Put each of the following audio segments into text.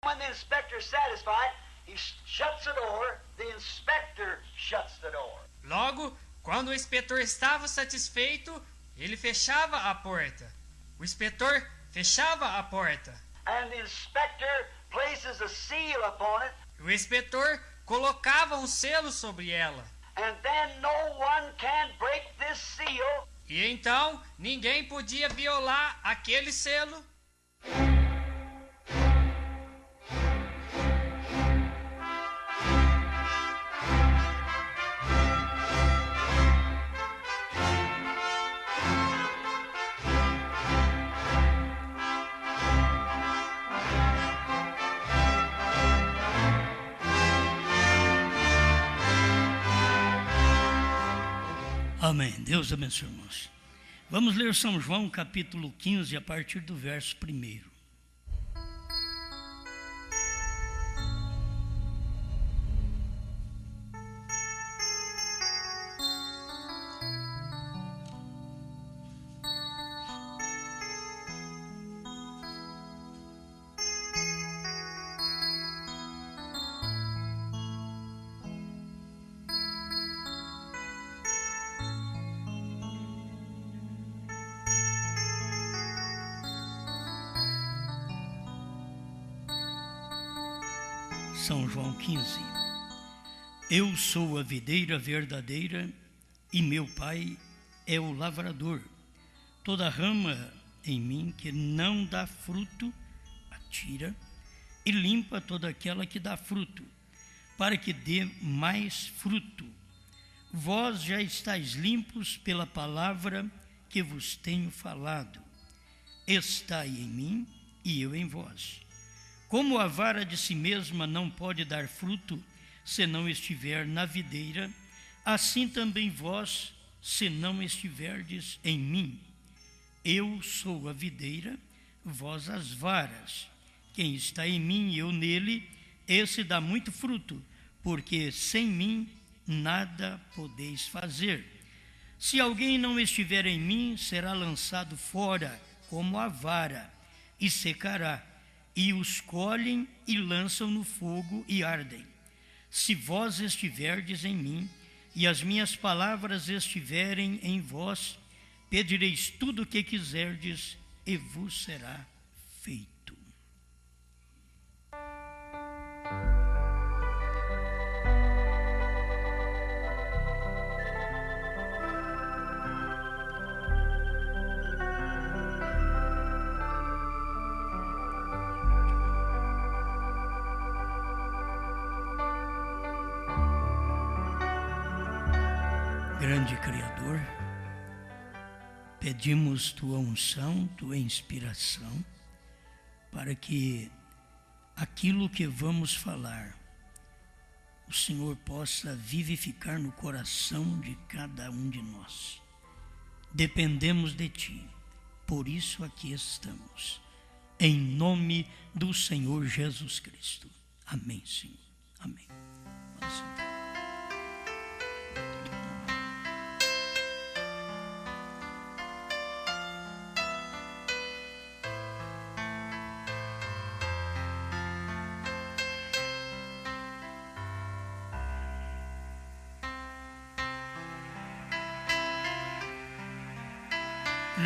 When the inspector is satisfied, he shuts the door, the inspector shuts the door. Logo, quando o inspetor estava satisfeito, ele fechava a porta. O inspetor fechava a porta. And the inspector places a seal upon it. O inspetor colocava um selo sobre ela. And then no one can break this seal. E então ninguém podia violar aquele selo. Amém. Deus abençoe, irmãos. Vamos ler São João, capítulo 15, a partir do verso 1. São João 15. Eu sou a videira verdadeira e meu Pai é o lavrador. Toda rama em mim que não dá fruto, atira e limpa toda aquela que dá fruto, para que dê mais fruto. Vós já estáis limpos pela palavra que vos tenho falado. Estai em mim e eu em vós. Como a vara de si mesma não pode dar fruto se não estiver na videira, assim também vós, se não estiverdes em mim. Eu sou a videira, vós as varas. Quem está em mim e eu nele, esse dá muito fruto, porque sem mim nada podeis fazer. Se alguém não estiver em mim, será lançado fora como a vara, e secará. E os colhem e lançam no fogo e ardem. Se vós estiverdes em mim, e as minhas palavras estiverem em vós, pedireis tudo o que quiserdes, e vos será feito. Grande Criador, pedimos Tua unção, Tua inspiração, para que aquilo que vamos falar, o Senhor possa vivificar no coração de cada um de nós. Dependemos de Ti, por isso aqui estamos, em nome do Senhor Jesus Cristo. Amém, Senhor. Amém. Vamos.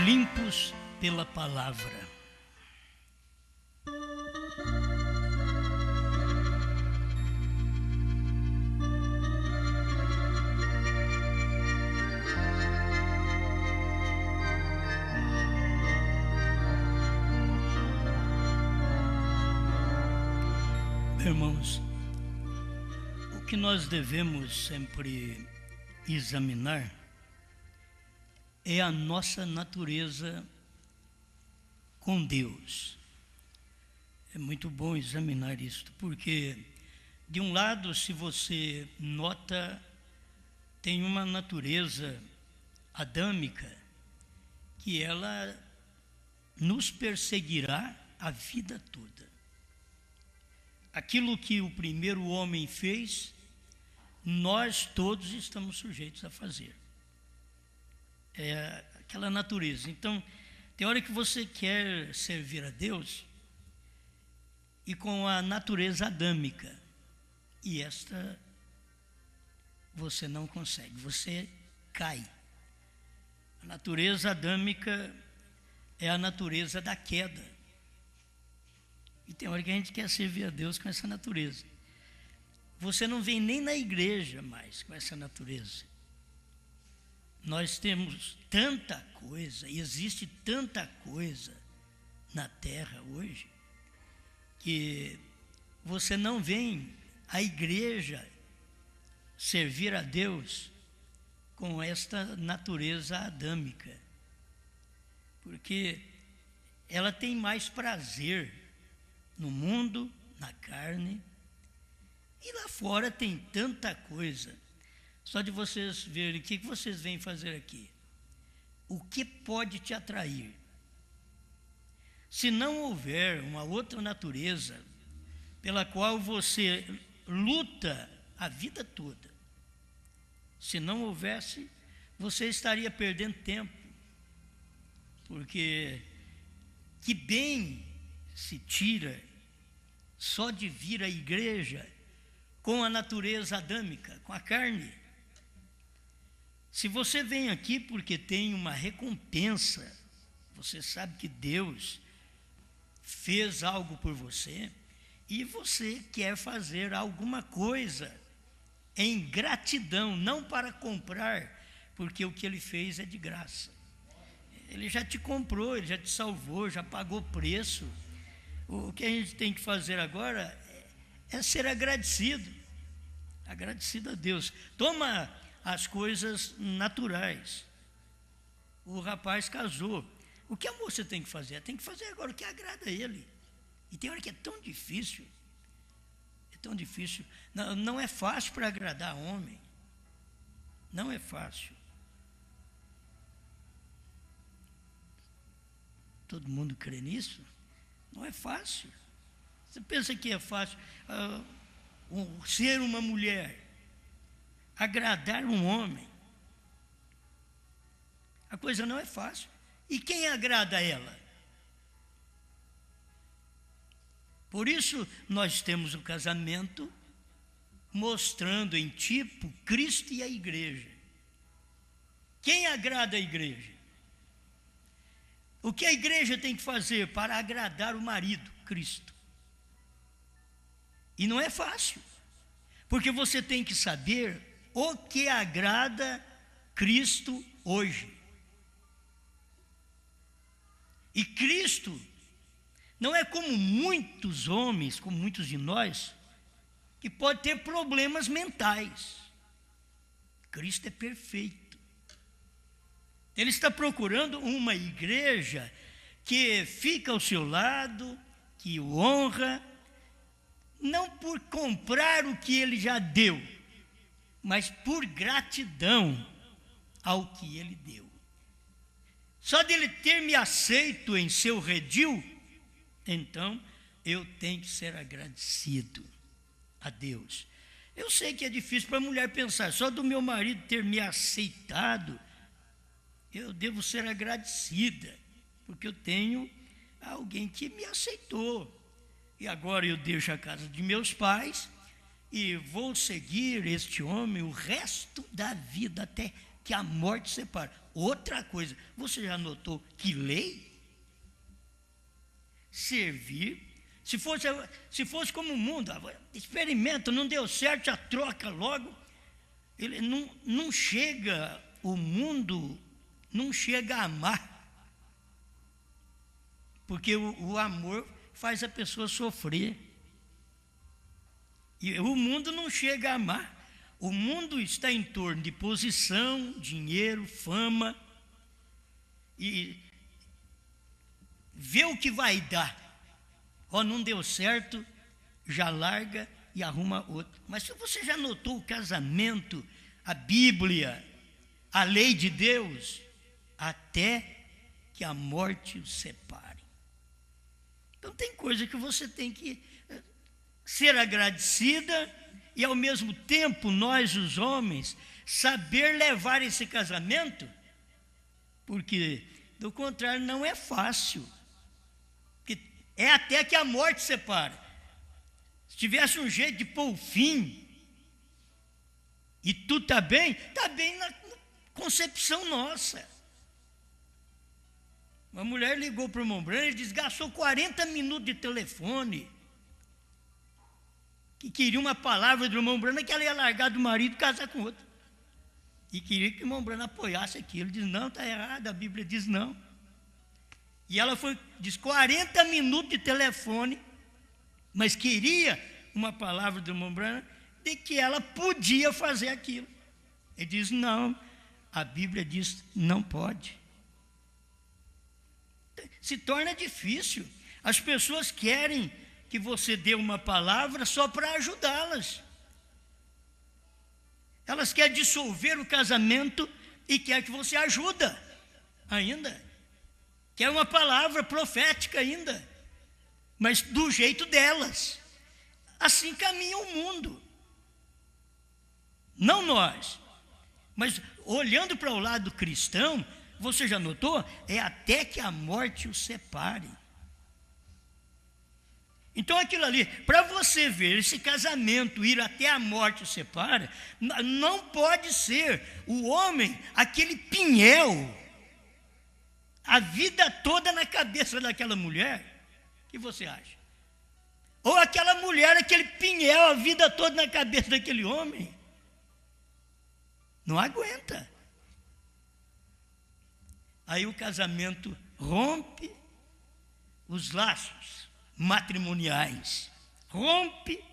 Limpos pela palavra. Irmãos, o que nós devemos sempre examinar é a nossa natureza com Deus. É muito bom examinar isto, porque, de um lado, se você nota, tem uma natureza adâmica que ela nos perseguirá a vida toda. Aquilo que o primeiro homem fez, nós todos estamos sujeitos a fazer. É aquela natureza. Então, tem hora que você quer servir a Deus e com a natureza adâmica. E esta você não consegue, você cai. A natureza adâmica é a natureza da queda. E tem hora que a gente quer servir a Deus com essa natureza. Você não vem nem na igreja mais com essa natureza. Nós temos tanta coisa, e existe tanta coisa na terra hoje, que você não vem à igreja servir a Deus com esta natureza adâmica, porque ela tem mais prazer no mundo, na carne, e lá fora tem tanta coisa. Só de vocês verem o que vocês vêm fazer aqui. O que pode te atrair? Se não houver uma outra natureza pela qual você luta a vida toda, se não houvesse, você estaria perdendo tempo. Porque que bem se tira só de vir à igreja com a natureza adâmica, com a carne. Se você vem aqui porque tem uma recompensa, você sabe que Deus fez algo por você e você quer fazer alguma coisa em gratidão, não para comprar, porque o que Ele fez é de graça. Ele já te comprou, Ele já te salvou, já pagou preço. O que a gente tem que fazer agora é ser agradecido a Deus. Toma as coisas naturais. O rapaz casou. O que a moça tem que fazer? Tem que fazer agora o que agrada a ele. E tem hora que é tão difícil. É tão difícil. Não é fácil para agradar homem. Não é fácil. Todo mundo crê nisso? Não é fácil. Você pensa que é fácil ser uma mulher, agradar um homem? A coisa não é fácil. E quem agrada ela? Por isso nós temos o casamento mostrando em tipo Cristo e a igreja. Quem agrada a igreja? O que a igreja tem que fazer para agradar o marido? Cristo. E não é fácil, porque você tem que saber o que agrada Cristo hoje. E Cristo não é como muitos homens, como muitos de nós, que pode ter problemas mentais. Cristo é perfeito. Ele está procurando uma igreja que fica ao seu lado, que o honra, não por comprar o que ele já deu, mas por gratidão ao que ele deu. Só dele ter me aceito em seu redil, então eu tenho que ser agradecido a Deus. Eu sei que é difícil para a mulher pensar, só do meu marido ter me aceitado, eu devo ser agradecida, porque eu tenho alguém que me aceitou. E agora eu deixo a casa de meus pais e vou seguir este homem o resto da vida, até que a morte separe. Outra coisa, você já notou que lei? Servir. Se fosse como o mundo, experimenta, não deu certo, já troca logo. Ele não chega, o mundo não chega a amar. Porque o amor faz a pessoa sofrer. E o mundo não chega a amar. O mundo está em torno de posição, dinheiro, fama. E vê o que vai dar. Não deu certo, já larga e arruma outro. Mas se você já notou o casamento, a Bíblia, a lei de Deus, até que a morte os separe. Então tem coisa que você tem que ser agradecida e ao mesmo tempo nós, os homens, saber levar esse casamento, porque do contrário não é fácil. É até que a morte separa. tivesse um jeito de pôr o fim, e tu está bem na concepção nossa. Uma mulher ligou para o irmão Branham, ele desgastou 40 minutos de telefone, que queria uma palavra do irmão Branham, que ela ia largar do marido e casar com outro. E queria que o irmão Branham apoiasse aquilo. Ele diz, não, está errado, a Bíblia diz não. E ela diz 40 minutos de telefone, mas queria uma palavra do irmão Branham, de que ela podia fazer aquilo. Ele diz, não, a Bíblia diz, não pode. Se torna difícil. As pessoas querem que você dê uma palavra só para ajudá-las. Elas querem dissolver o casamento e quer que você ajuda ainda. Quer uma palavra profética ainda, mas do jeito delas. Assim caminha o mundo. Não nós, mas olhando para o lado cristão, você já notou? É até que a morte os separe. Então aquilo ali, para você ver esse casamento ir até a morte os separe, não pode ser o homem, aquele pinhel, a vida toda na cabeça daquela mulher. O que você acha? Ou aquela mulher, aquele pinhel, a vida toda na cabeça daquele homem. Não aguenta. Aí o casamento rompe, os laços matrimoniais rompe,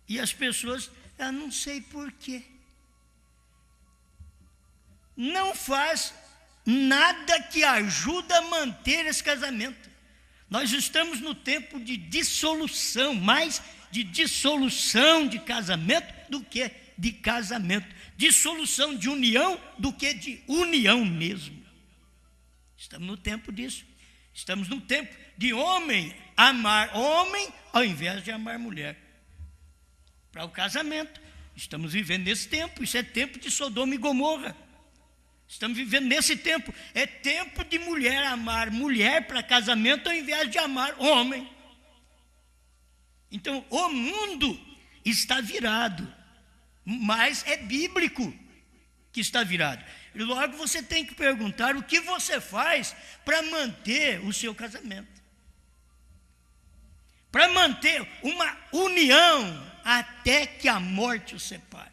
e as pessoas, eu não sei porquê, não faz nada que ajuda a manter esse casamento. Nós estamos no tempo de dissolução, mais de dissolução de casamento do que de casamento, dissolução de união do que de união mesmo. Estamos no tempo disso. Estamos no tempo de homem amar homem ao invés de amar mulher. Para o casamento. Estamos vivendo nesse tempo. Isso é tempo de Sodoma e Gomorra. Estamos vivendo nesse tempo. É tempo de mulher amar mulher para casamento ao invés de amar homem. Então, o mundo está virado. Mas é bíblico que está virado. E logo você tem que perguntar o que você faz para manter o seu casamento. Para manter uma união até que a morte o separe.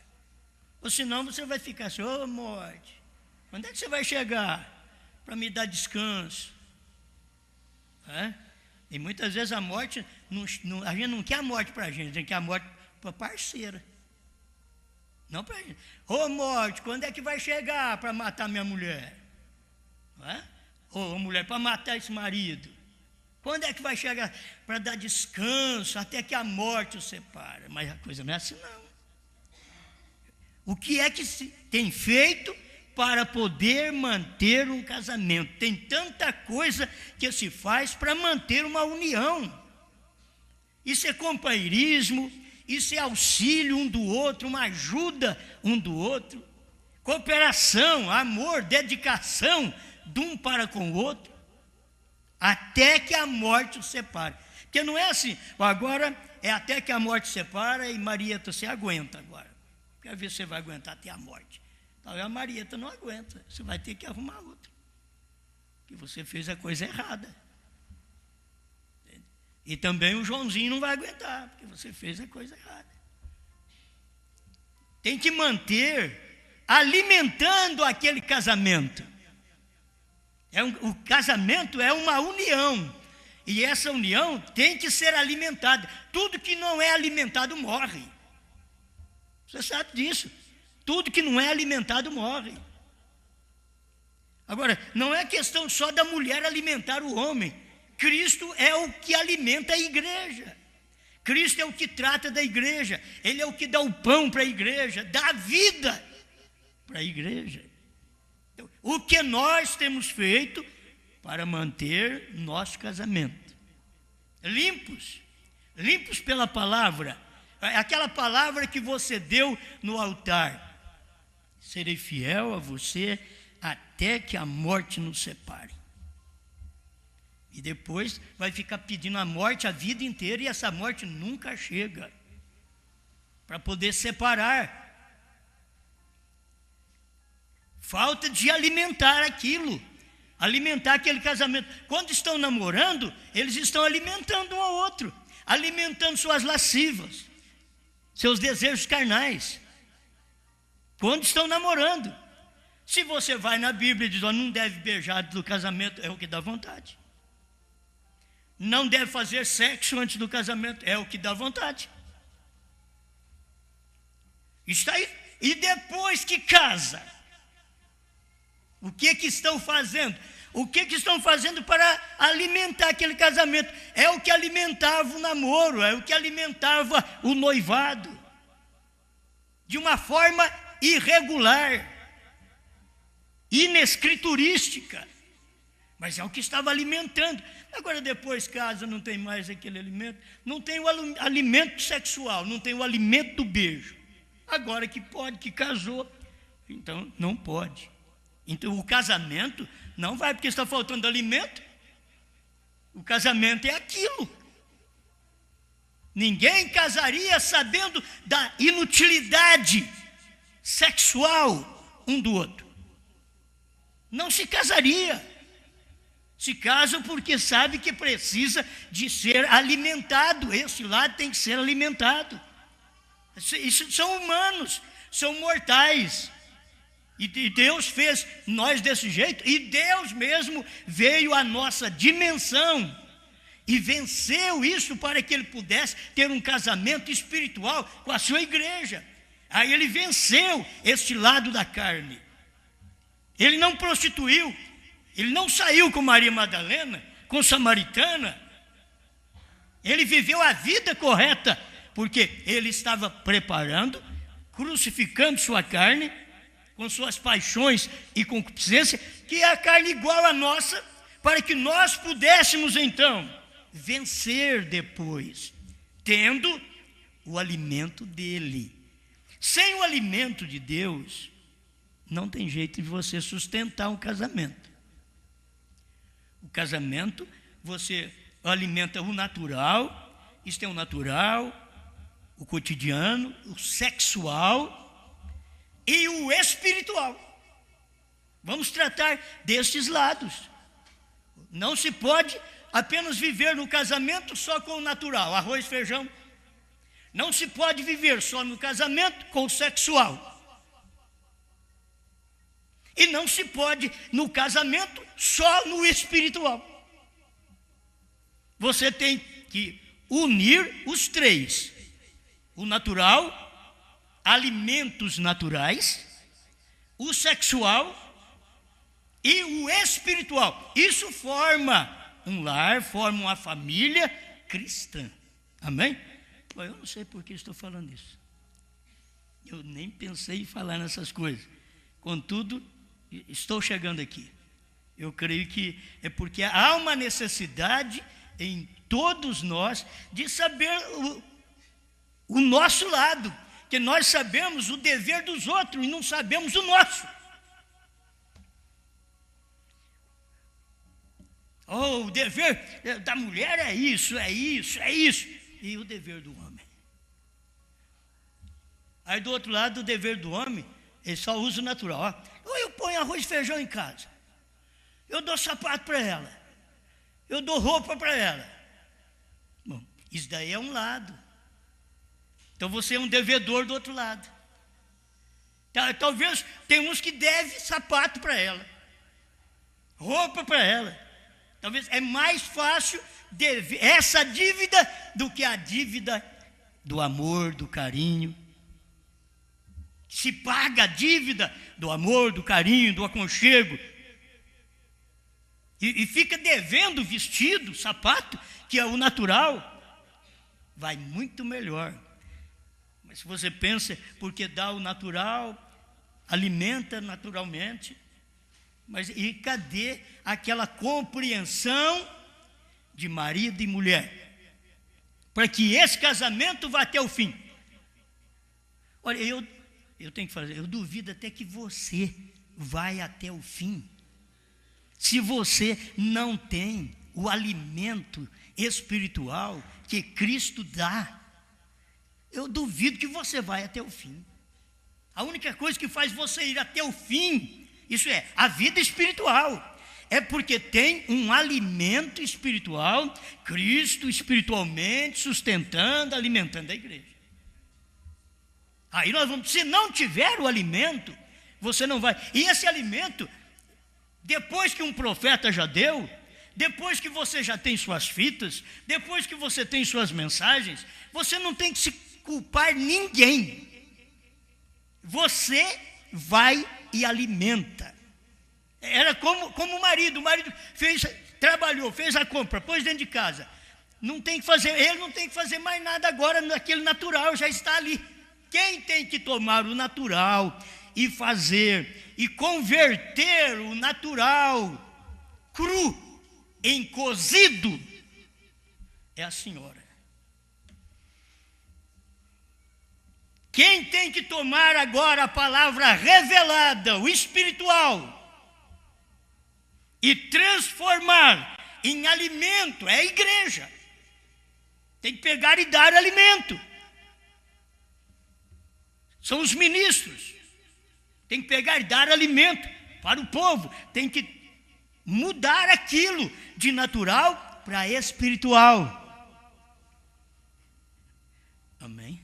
Ou senão você vai ficar assim, ô morte, quando é que você vai chegar para me dar descanso? E muitas vezes a morte, a gente não quer a morte para a gente quer a morte para a parceira. Não para a gente. Ô morte, quando é que vai chegar para matar minha mulher? Ô mulher, para matar esse marido. Quando é que vai chegar para dar descanso até que a morte o separe? Mas a coisa não é assim não. O que é que se tem feito para poder manter um casamento? Tem tanta coisa que se faz para manter uma união. Isso é companheirismo, isso é auxílio um do outro, uma ajuda um do outro, cooperação, amor, dedicação de um para com o outro, até que a morte os separe. Porque não é assim, agora é até que a morte separa e Marieta, você aguenta agora. Quero ver se você vai aguentar até a morte. Talvez a Marieta não aguenta, você vai ter que arrumar outra, que você fez a coisa errada. E também o Joãozinho não vai aguentar, porque você fez a coisa errada. Tem que manter alimentando aquele casamento. O casamento é uma união. E essa união tem que ser alimentada. Tudo que não é alimentado morre. Você sabe disso. Tudo que não é alimentado morre. Agora, não é questão só da mulher alimentar o homem. Cristo é o que alimenta a igreja. Cristo é o que trata da igreja. Ele é o que dá o pão para a igreja, dá a vida para a igreja. Então, o que nós temos feito para manter nosso casamento? Limpos pela palavra. Aquela palavra que você deu no altar. Serei fiel a você até que a morte nos separe. E depois vai ficar pedindo a morte a vida inteira, e essa morte nunca chega para poder separar. Falta de alimentar aquilo, alimentar aquele casamento. Quando estão namorando, eles estão alimentando um ao outro, alimentando suas lascivas, seus desejos carnais. Quando estão namorando. Se você vai na Bíblia e diz, não deve beijar antes do casamento, é o que dá vontade. Não deve fazer sexo antes do casamento, é o que dá vontade. Está aí. E depois que casa, o que estão fazendo? O que estão fazendo para alimentar aquele casamento? É o que alimentava o namoro, é o que alimentava o noivado, de uma forma irregular, inescriturística, mas é o que estava alimentando. Agora depois casa, não tem mais aquele alimento, não tem o alimento sexual, não tem o alimento do beijo. Agora que pode, que casou, então não pode. Então o casamento não vai porque está faltando alimento. O casamento é aquilo. Ninguém casaria sabendo da inutilidade sexual um do outro. Não se casaria. Se casam porque sabe que precisa de ser alimentado. Esse lado tem que ser alimentado. Isso são humanos, são mortais. E Deus fez nós desse jeito. E Deus mesmo veio à nossa dimensão e venceu isso para que Ele pudesse ter um casamento espiritual com a sua igreja. Aí Ele venceu este lado da carne. Ele não prostituiu, Ele não saiu com Maria Madalena, com Samaritana. Ele viveu a vida correta, porque Ele estava preparando, crucificando sua carne, com suas paixões e concupiscência, que é a carne igual à nossa, para que nós pudéssemos então vencer depois, tendo o alimento dele. Sem o alimento de Deus, não tem jeito de você sustentar um casamento. O casamento, você alimenta o natural, isto é o natural, o cotidiano, o sexual e o espiritual. Vamos tratar destes lados. Não se pode apenas viver no casamento só com o natural, arroz, feijão. Não se pode viver só no casamento com o sexual. E não se pode no casamento só no espiritual. Você tem que unir os três: o natural, alimentos naturais, o sexual e o espiritual. Isso forma um lar, forma uma família cristã. Amém? Eu não sei por que estou falando isso. Eu nem pensei em falar nessas coisas. Contudo, estou chegando aqui. Eu creio que é porque há uma necessidade em todos nós de saber o nosso lado, que nós sabemos o dever dos outros e não sabemos o nosso. O dever da mulher é isso, é isso, é isso. E o dever do homem? Aí do outro lado, o dever do homem, ele só usa o natural. Eu ponho arroz e feijão em casa. Eu dou sapato para ela. Eu dou roupa para ela. Bom, isso daí é um lado. Então você é um devedor do outro lado. Talvez tem uns que devem sapato para ela, roupa para ela. Talvez é mais fácil essa dívida do que a dívida do amor, do carinho. Se paga a dívida do amor, do carinho, do aconchego. E fica devendo vestido, sapato, que é o natural. Vai muito melhor. Mas se você pensa, porque dá o natural, alimenta naturalmente, mas e cadê aquela compreensão de marido e mulher? Para que esse casamento vá até o fim. Olha, eu tenho que fazer, eu duvido até que você vai até o fim, se você não tem o alimento espiritual que Cristo dá, eu duvido que você vai até o fim. A única coisa que faz você ir até o fim, isso é, a vida espiritual, é porque tem um alimento espiritual, Cristo espiritualmente sustentando, alimentando a igreja. Aí nós vamos, se não tiver o alimento, você não vai. E esse alimento, depois que um profeta já deu, depois que você já tem suas fitas, depois que você tem suas mensagens, você não tem que se culpar ninguém. Você vai e alimenta. Era como o marido trabalhou, fez a compra, pôs dentro de casa. Não tem que fazer, ele não tem que fazer mais nada agora, naquele natural já está ali. Quem tem que tomar o natural e fazer e converter o natural cru em cozido é a senhora. Quem tem que tomar agora a palavra revelada, o espiritual, e transformar em alimento é a igreja. Tem que pegar e dar alimento. São os ministros. Tem que pegar e dar alimento para o povo. Tem que mudar aquilo de natural para espiritual. Amém?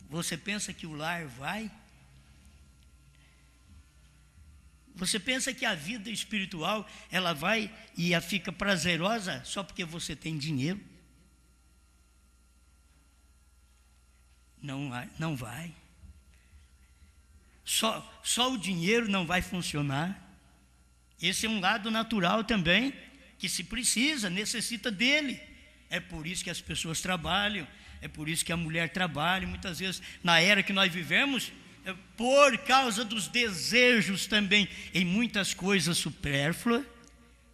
Você pensa que o lar vai? Você pensa que a vida espiritual, ela vai e fica prazerosa só porque você tem dinheiro? Não vai. Só o dinheiro não vai funcionar. Esse é um lado natural também, que se precisa, necessita dele. É por isso que as pessoas trabalham, é por isso que a mulher trabalha. Muitas vezes, na era que nós vivemos, por causa dos desejos também em muitas coisas supérfluas,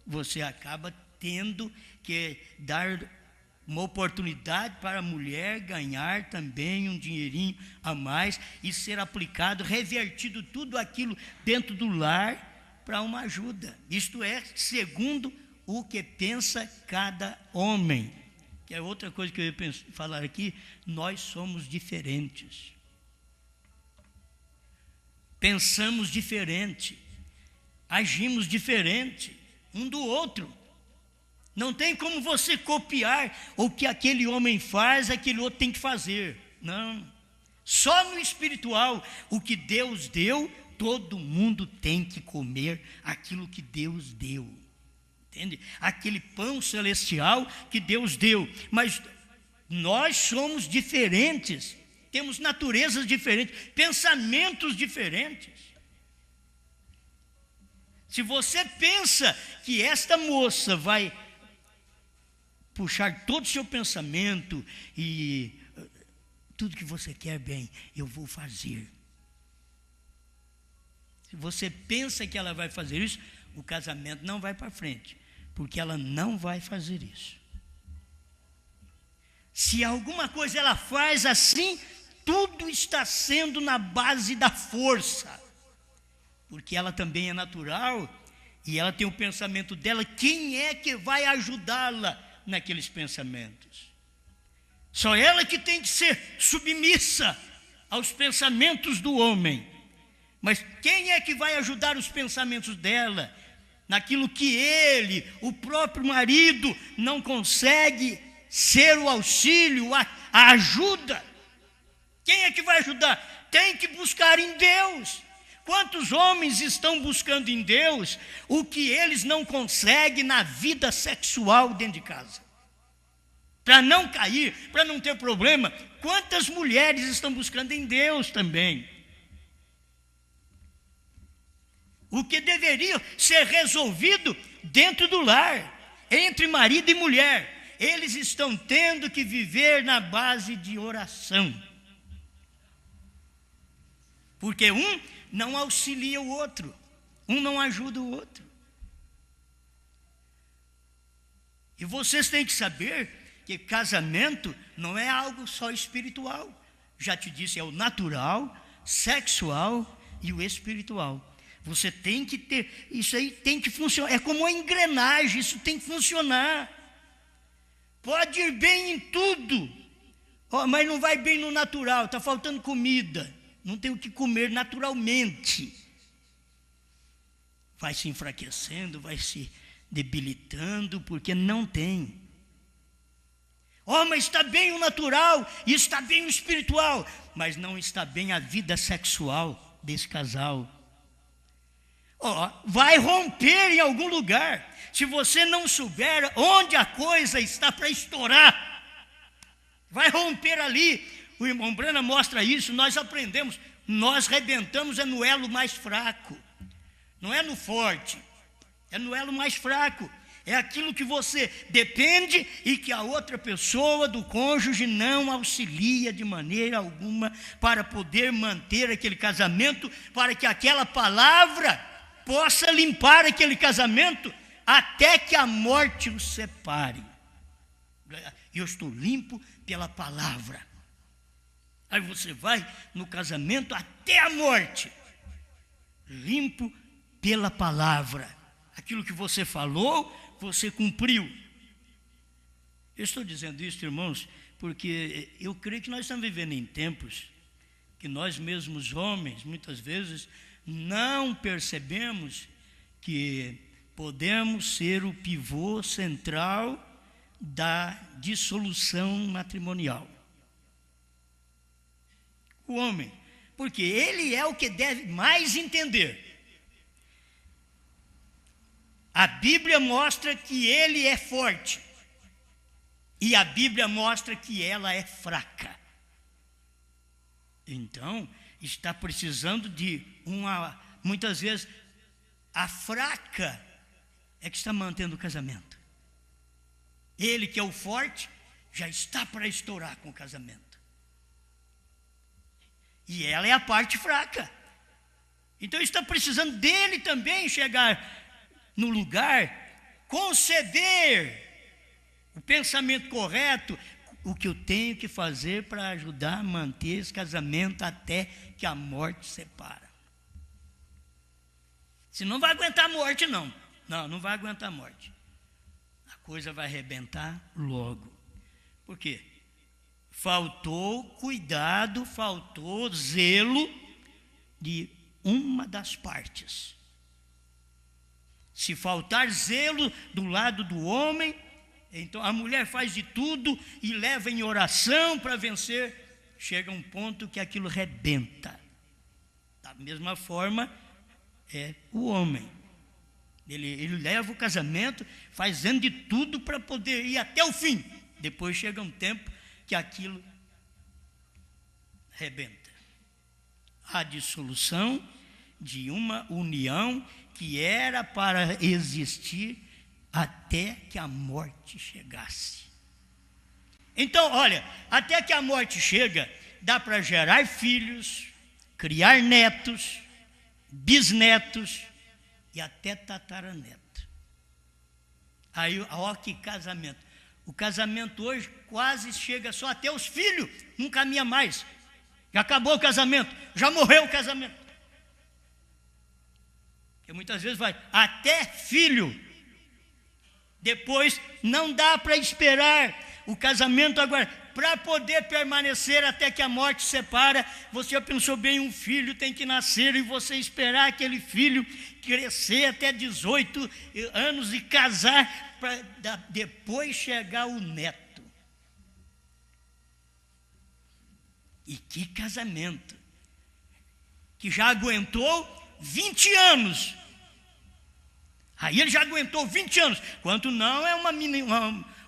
você acaba tendo que dar uma oportunidade para a mulher ganhar também um dinheirinho a mais e ser aplicado, revertido tudo aquilo dentro do lar para uma ajuda. Isto é, segundo o que pensa cada homem. Que é outra coisa que eu ia falar aqui, nós somos diferentes. Pensamos diferente, agimos diferente um do outro. Não tem como você copiar o que aquele homem faz, aquele outro tem que fazer. Não. Só no espiritual, o que Deus deu, todo mundo tem que comer aquilo que Deus deu. Entende? Aquele pão celestial que Deus deu. Mas nós somos diferentes. Temos naturezas diferentes, pensamentos diferentes. Se você pensa que esta moça vai puxar todo o seu pensamento e tudo que você quer bem, eu vou fazer. Se você pensa que ela vai fazer isso, o casamento não vai para frente, porque ela não vai fazer isso. Se alguma coisa ela faz assim, tudo está sendo na base da força, porque ela também é natural e ela tem o pensamento dela. Quem é que vai ajudá-la naqueles pensamentos? Só ela que tem que ser submissa aos pensamentos do homem. Mas quem é que vai ajudar os pensamentos dela naquilo que ele, o próprio marido, não consegue ser o auxílio, a ajuda? Quem é que vai ajudar? Tem que buscar em Deus. Quantos homens estão buscando em Deus o que eles não conseguem na vida sexual dentro de casa? Para não cair, para não ter problema. Quantas mulheres estão buscando em Deus também? O que deveria ser resolvido dentro do lar, entre marido e mulher, eles estão tendo que viver na base de oração. Porque um não auxilia o outro, um não ajuda o outro. E vocês têm que saber que casamento não é algo só espiritual. Já te disse, é o natural, sexual e o espiritual. Você tem que ter, isso aí tem que funcionar. É como uma engrenagem, isso tem que funcionar. Pode ir bem em tudo, mas não vai bem no natural, está faltando comida, não tem o que comer naturalmente. Vai se enfraquecendo, vai se debilitando, porque não tem. Mas está bem o natural, e está bem o espiritual, mas não está bem a vida sexual desse casal. Vai romper em algum lugar. Se você não souber onde a coisa está para estourar, vai romper ali. O irmão Branham mostra isso, nós aprendemos. Nós rebentamos no elo mais fraco, não é no forte, é no elo mais fraco. É aquilo que você depende e que a outra pessoa do cônjuge não auxilia de maneira alguma para poder manter aquele casamento, para que aquela palavra possa limpar aquele casamento até que a morte os separe. Eu estou limpo pela palavra. Aí você vai no casamento até a morte, limpo pela palavra. Aquilo que você falou, você cumpriu. Eu estou dizendo isso, irmãos, porque eu creio que nós estamos vivendo em tempos que nós mesmos homens, muitas vezes, não percebemos que podemos ser o pivô central da dissolução matrimonial. O homem, porque ele é o que deve mais entender. A Bíblia mostra que ele é forte, e a Bíblia mostra que ela é fraca. Então, está precisando de muitas vezes, a fraca é que está mantendo o casamento. Ele que é o forte, já está para estourar com o casamento. E ela é a parte fraca. Então está precisando dele também chegar no lugar, conceber o pensamento correto, o que eu tenho que fazer para ajudar a manter esse casamento até que a morte separa. Se não vai aguentar a morte, não. Não vai aguentar a morte. A coisa vai arrebentar logo. Por quê? Faltou cuidado, faltou zelo de uma das partes. Se faltar zelo do lado do homem, então a mulher faz de tudo e leva em oração para vencer. Chega um ponto que aquilo rebenta. Da mesma forma, é o homem. Ele leva o casamento, fazendo de tudo para poder ir até o fim. Depois chega um tempo que aquilo rebenta. A dissolução de uma união que era para existir até que a morte chegasse. Então, olha, até que a morte chega, dá para gerar filhos, criar netos, bisnetos e até tataraneto. Aí, ó, que casamento. O casamento hoje quase chega só até os filhos, não caminha mais. Já acabou o casamento, já morreu o casamento. Porque muitas vezes vai até filho. Depois não dá para esperar o casamento agora. Para poder permanecer até que a morte separa, você já pensou bem, um filho tem que nascer e você esperar aquele filho crescer até 18 anos e casar para depois chegar o neto. E que casamento! Que já aguentou 20 anos. Aí ele já aguentou 20 anos. Quanto não é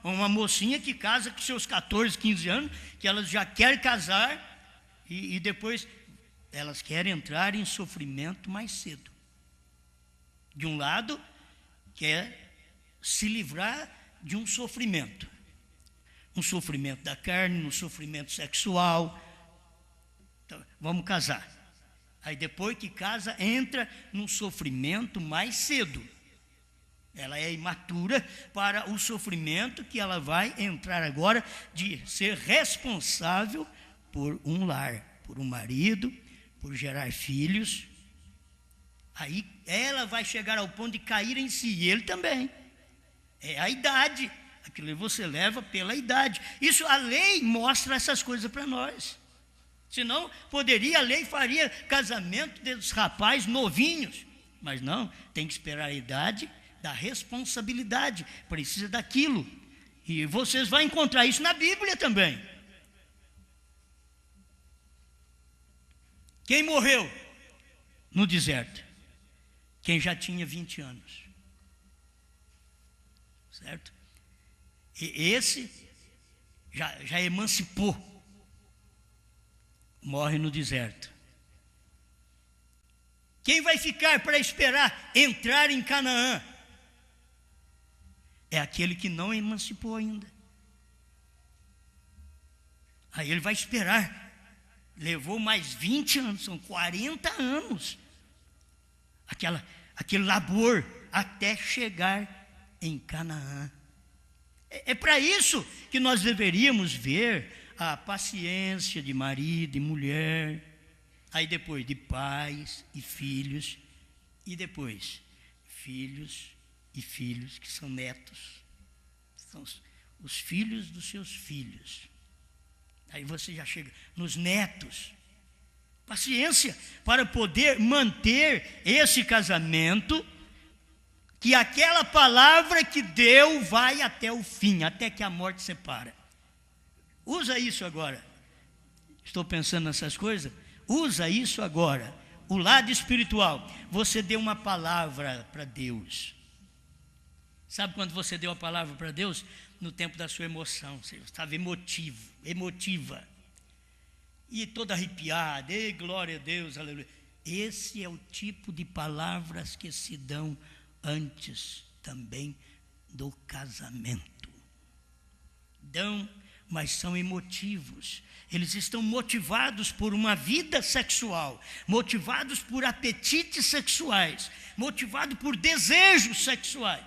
uma mocinha que casa com seus 14, 15 anos, que elas já querem casar e depois elas querem entrar em sofrimento mais cedo. De um lado, quer se livrar de um sofrimento da carne, um sofrimento sexual. Então, vamos casar. Aí depois que casa, entra num sofrimento mais cedo. Ela é imatura para o sofrimento que ela vai entrar agora de ser responsável por um lar, por um marido, por gerar filhos. Aí ela vai chegar ao ponto de cair em si, e ele também. É a idade, aquilo você leva pela idade. Isso, a lei mostra essas coisas para nós. Senão, a lei faria casamento dos rapazes novinhos. Mas não, tem que esperar a idade da responsabilidade, precisa daquilo. E vocês vão encontrar isso na Bíblia também. Quem morreu no deserto? Quem já tinha 20 anos. Certo? E esse já emancipou. Morre no deserto. Quem vai ficar para esperar entrar em Canaã? É aquele que não emancipou ainda. Aí ele vai esperar. Levou mais 20 anos, são 40 anos. Aquele labor até chegar em Canaã. É para isso que nós deveríamos ver a paciência de marido e mulher, aí depois de pais e filhos, e depois filhos e filhos que são netos, são os filhos dos seus filhos. Aí você já chega nos netos. Paciência para poder manter esse casamento, que aquela palavra que deu vai até o fim, até que a morte separa. Usa isso agora. Estou pensando nessas coisas. Usa isso agora. O lado espiritual. Você deu uma palavra para Deus. Sabe quando você deu a palavra para Deus? No tempo da sua emoção. Você estava emotiva. E toda arrepiada. Ei, glória a Deus, aleluia. Esse é o tipo de palavras que se dão antes também do casamento. Dão, mas são emotivos. Eles estão motivados por uma vida sexual, motivados por apetites sexuais, motivados por desejos sexuais.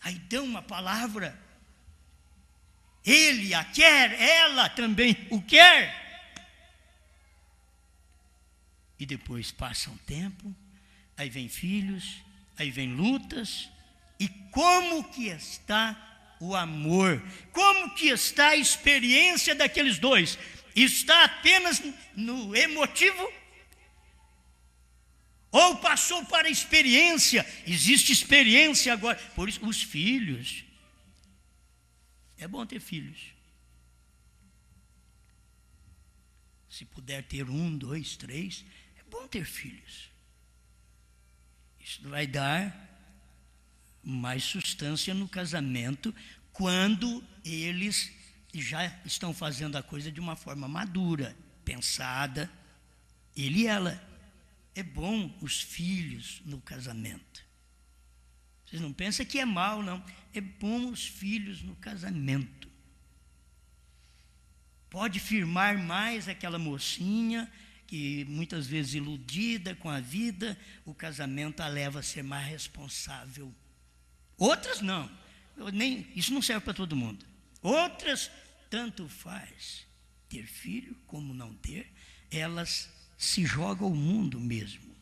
Aí dão uma palavra, ele a quer, ela também o quer. E depois passa um tempo, aí vem filhos, aí vem lutas, e como que está o amor? Como que está a experiência daqueles dois? Está apenas no emotivo? Ou passou para a experiência? Existe experiência agora. Por isso, os filhos. É bom ter filhos. Se puder ter 1, 2, 3, é bom ter filhos. Isso vai dar mais substância no casamento quando eles já estão fazendo a coisa de uma forma madura, pensada. Ele e ela. É bom os filhos no casamento. Vocês não pensam que é mal, não. É bom os filhos no casamento. Pode firmar mais aquela mocinha que muitas vezes iludida com a vida, o casamento a leva a ser mais responsável. Outras não. Isso não serve para todo mundo. Outras, tanto faz ter filho como não ter, elas se jogam ao mundo mesmo.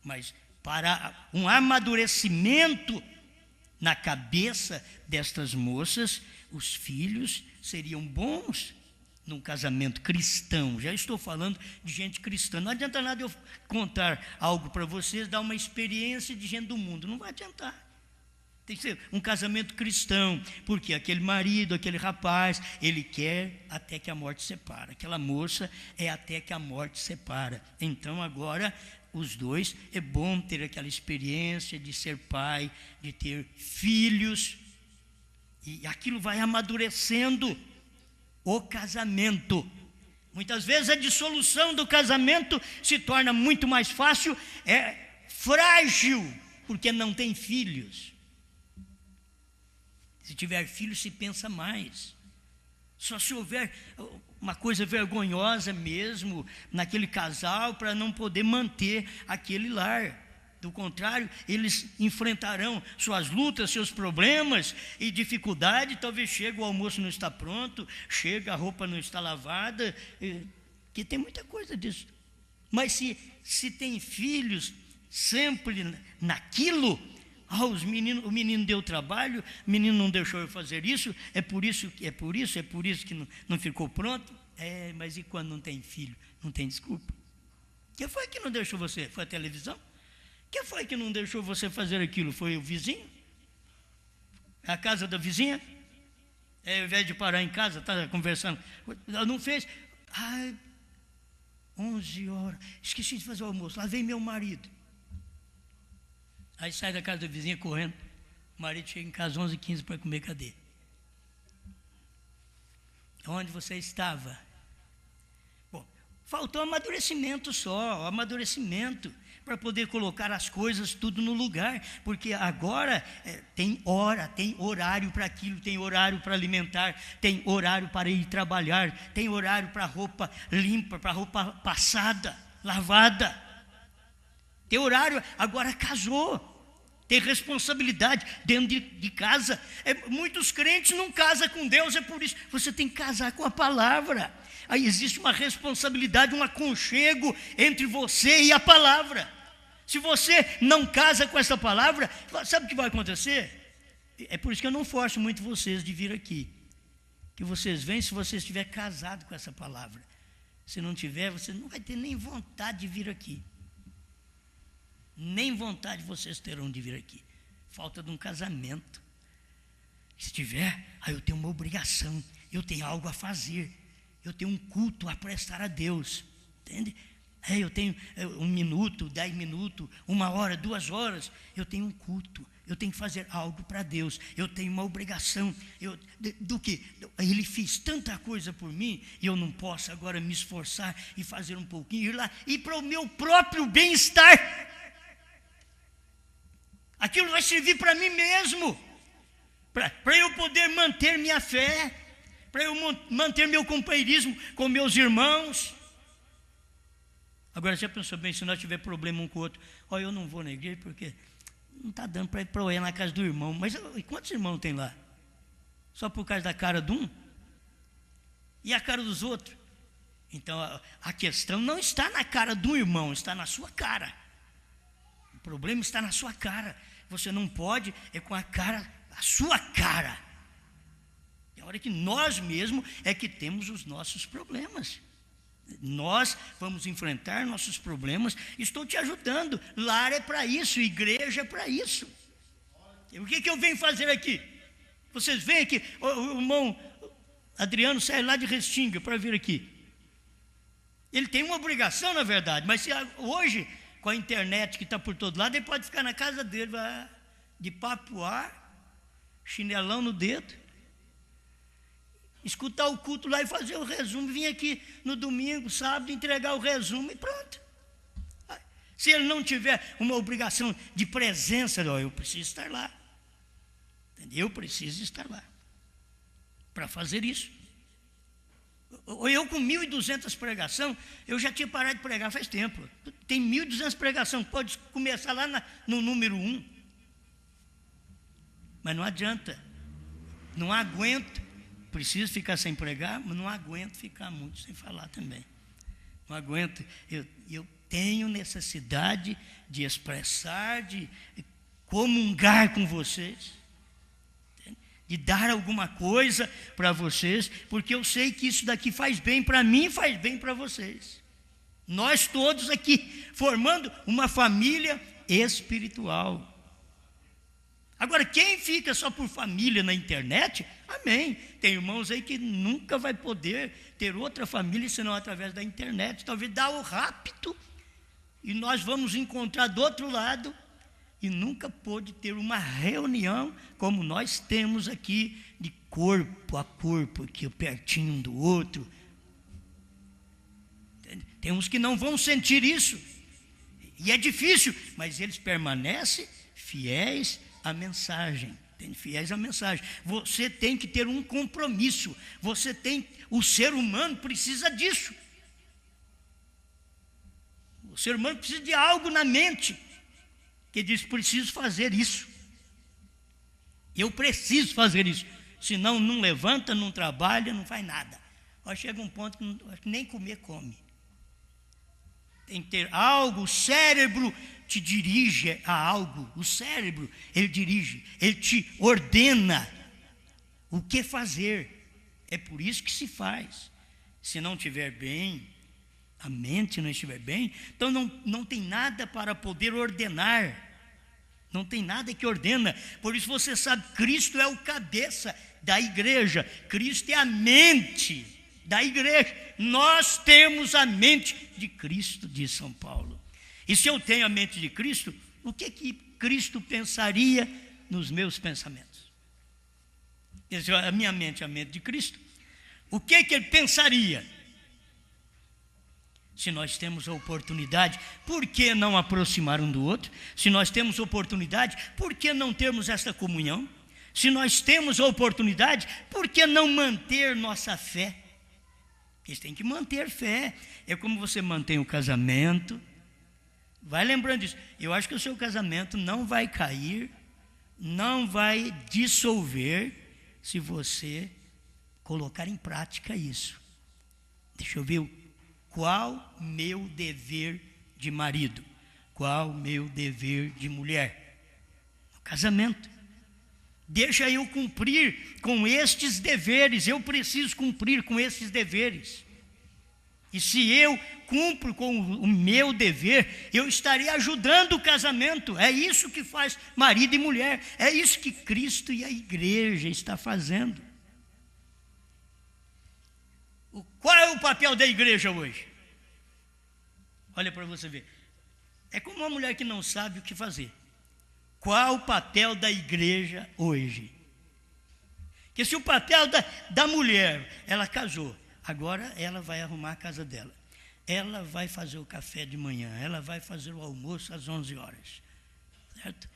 Mas para um amadurecimento na cabeça destas moças, os filhos seriam bons num casamento cristão. Já estou falando de gente cristã. Não adianta nada eu contar algo para vocês, dar uma experiência de gente do mundo. Não vai adiantar. Tem que ser um casamento cristão, porque aquele marido, aquele rapaz, ele quer até que a morte separa. Aquela moça é até que a morte separa. Então agora os dois, é bom ter aquela experiência de ser pai, de ter filhos, e aquilo vai amadurecendo o casamento. Muitas vezes a dissolução do casamento se torna muito mais fácil, é frágil, porque não tem filhos. Se tiver filho, se pensa mais. Só se houver uma coisa vergonhosa mesmo naquele casal para não poder manter aquele lar. Do contrário, eles enfrentarão suas lutas, seus problemas e dificuldade. Talvez chegue, o almoço não está pronto, chega, a roupa não está lavada, que tem muita coisa disso. Mas se tem filhos sempre naquilo, o menino deu trabalho, o menino não deixou eu fazer isso, é por isso que não ficou pronto. Mas e quando não tem filho? Não tem desculpa. Quem foi que não deixou você? Foi a televisão? Quem foi que não deixou você fazer aquilo? Foi o vizinho? A casa da vizinha? Ao invés de parar em casa, está conversando, não fez. 11 horas, esqueci de fazer o almoço, lá vem meu marido. Aí sai da casa da vizinha correndo, o marido chega em casa 11h15 para comer, cadê? Onde você estava? Bom, faltou amadurecimento só, amadurecimento, para poder colocar as coisas tudo no lugar, porque agora tem horário para aquilo, tem horário para alimentar, tem horário para ir trabalhar, tem horário para roupa limpa, para roupa passada, lavada, tem horário, agora casou, tem responsabilidade dentro de casa. Muitos crentes não casam com Deus, é por isso, você tem que casar com a palavra. Aí existe uma responsabilidade, um aconchego entre você e a palavra. Se você não casa com essa palavra, sabe o que vai acontecer? É por isso que eu não forço muito vocês de vir aqui. Que vocês vêm se você estiver casado com essa palavra. Se não tiver, você não vai ter nem vontade de vir aqui. Nem vontade vocês terão de vir aqui. Falta de um casamento. Se tiver, eu tenho uma obrigação, eu tenho algo a fazer, eu tenho um culto a prestar a Deus, entende? Eu tenho 1 minuto, 10 minutos, 1 hora, 2 horas, eu tenho um culto, eu tenho que fazer algo para Deus, eu tenho uma obrigação, do que? Ele fez tanta coisa por mim, e eu não posso agora me esforçar e fazer um pouquinho, ir lá, e para o meu próprio bem-estar, aquilo vai servir para mim mesmo, para eu poder manter minha fé, para eu manter meu companheirismo com meus irmãos. Agora, já pensou bem, se nós tiver problema um com o outro, eu não vou na igreja porque não está dando para ir para na casa do irmão. Mas e quantos irmãos tem lá? Só por causa da cara de um? E a cara dos outros? Então, a questão não está na cara do irmão, está na sua cara. O problema está na sua cara. Você não pode, com a sua cara. É a hora que nós mesmos que temos os nossos problemas. Nós vamos enfrentar nossos problemas. Estou te ajudando. Lar é para isso, igreja é para isso. O que eu venho fazer aqui? Vocês vêm aqui, o irmão Adriano sai lá de Restinga para vir aqui. Ele tem uma obrigação, na verdade, mas hoje, com a internet que está por todo lado, ele pode ficar na casa dele, de papoar, chinelão no dedo, escutar o culto lá e fazer o resumo, vir aqui no domingo, sábado, entregar o resumo e pronto. Se ele não tiver uma obrigação de presença, eu preciso estar lá. Eu preciso estar lá para fazer isso. Eu com 1.200 pregação, eu já tinha parado de pregar faz tempo. Tem 1.200 pregação, pode começar lá no número 1. Mas não adianta, não aguento. Preciso ficar sem pregar, mas não aguento ficar muito sem falar também. Não aguento. Eu tenho necessidade de expressar, de comungar com vocês, de dar alguma coisa para vocês, porque eu sei que isso daqui faz bem para mim e faz bem para vocês. Nós todos aqui, formando uma família espiritual. Agora, quem fica só por família na internet, amém. Tem irmãos aí que nunca vai poder ter outra família senão através da internet. Talvez dá o rápido e nós vamos encontrar do outro lado e nunca pôde ter uma reunião como nós temos aqui, de corpo a corpo, aqui pertinho um do outro. Tem uns que não vão sentir isso, e é difícil, mas eles permanecem fiéis à mensagem. Fiéis à mensagem. Você tem que ter um compromisso. O ser humano precisa disso. O ser humano precisa de algo na mente que diz: preciso fazer isso. Eu preciso fazer isso. Senão não levanta, não trabalha, não faz nada. Chega um ponto que nem comer come. Tem que ter algo, o cérebro te dirige a algo. O cérebro, ele dirige, ele te ordena o que fazer. É por isso que se faz. Se não estiver bem, a mente não estiver bem, então não tem nada para poder ordenar. Não tem nada que ordena. Por isso você sabe, Cristo é o cabeça da igreja. Cristo é a mente da igreja. Nós temos a mente de Cristo, diz São Paulo. E se eu tenho a mente de Cristo, o que Cristo pensaria nos meus pensamentos? A minha mente é a mente de Cristo. O que ele pensaria? Se nós temos a oportunidade, por que não aproximar um do outro? Se nós temos oportunidade, por que não termos esta comunhão? Se nós temos a oportunidade, por que não manter nossa fé? Porque tem que manter fé. É como você mantém o casamento. Vai lembrando disso. Eu acho que o seu casamento não vai cair, não vai dissolver, se você colocar em prática isso. Deixa eu ver qual meu dever de marido, qual meu dever de mulher. O casamento. Deixa eu cumprir com estes deveres, eu preciso cumprir com estes deveres. E se eu cumpro com o meu dever, eu estarei ajudando o casamento. É isso que faz marido e mulher. É isso que Cristo e a igreja está fazendo. Qual é o papel da igreja hoje? Olha para você ver. É como uma mulher que não sabe o que fazer. Qual o papel da igreja hoje? Porque se o papel da mulher, ela casou, agora ela vai arrumar a casa dela. Ela vai fazer o café de manhã, ela vai fazer o almoço às 11 horas. Certo?